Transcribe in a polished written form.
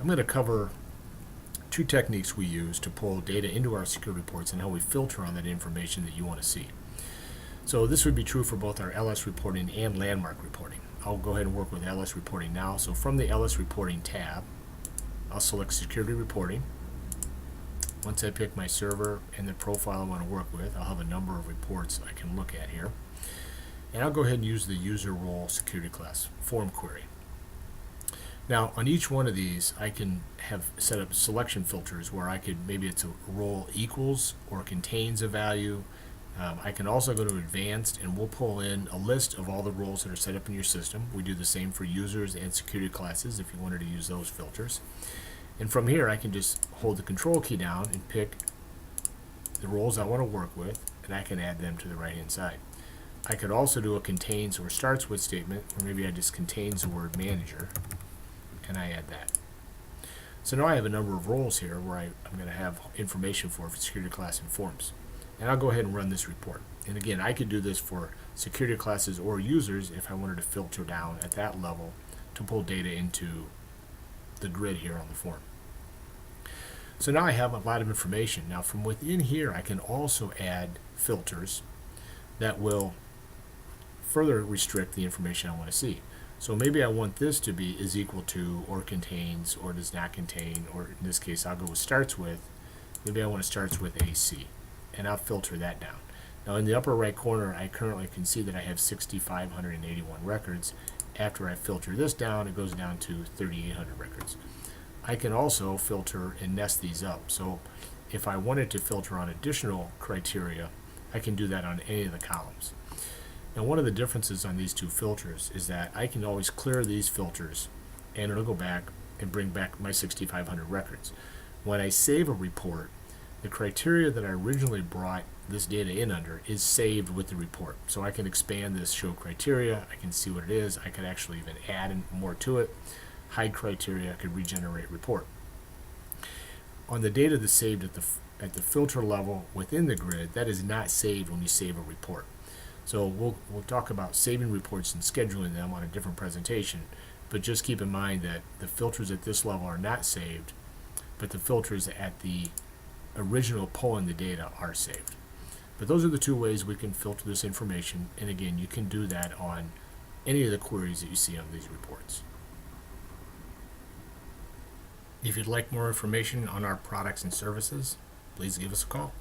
I'm going to cover two techniques we use to pull data into our security reports and how we filter on that information that you want to see. So this would be true for both our LS reporting and landmark reporting. I'll go ahead and work with LS reporting now. So from the LS reporting tab, I'll select security reporting. Once I pick my server and the profile I want to work with, I'll have a number of reports I can look at here. And I'll go ahead and use the user role security class form query. Now on each one of these I can have set up selection filters where I could, maybe it's a role equals or contains a value. I can also go to advanced and we'll pull in a list of all the roles that are set up in your system. We do the same for users and security classes if you wanted to use those filters. And from here I can just hold the control key down and pick the roles I want to work with, and I can add them to the right hand side. I could also do a contains or starts with statement, or maybe I just contains the word manager and I add that. So now I have a number of roles here where I'm going to have information for security class and forms. And I'll go ahead and run this report. And again, I could do this for security classes or users if I wanted to filter down at that level to pull data into the grid here on the form. So now I have a lot of information. Now from within here I can also add filters that will further restrict the information I want to see. So maybe I want this to be is equal to or contains or does not contain, or in this case I'll go with starts with. Maybe I want to starts with AC, and I'll filter that down. Now in the upper right corner I currently can see that I have 6,581 records. After I filter this down, it goes down to 3,800 records. I can also filter and nest these up. So if I wanted to filter on additional criteria, I can do that on any of the columns. Now one of the differences on these two filters is that I can always clear these filters and it'll go back and bring back my 6,500 records. When I save a report, the criteria that I originally brought this data in under is saved with the report. So I can expand this show criteria, I can see what it is, I could actually even add in more to it, hide criteria, I could regenerate report. On the data that's saved at the filter level within the grid, that is not saved when you save a report. So we'll talk about saving reports and scheduling them on a different presentation, but just keep in mind that the filters at this level are not saved, but the filters at the original pulling the data are saved. But those are the two ways we can filter this information, and again you can do that on any of the queries that you see on these reports. If you'd like more information on our products and services, please give us a call.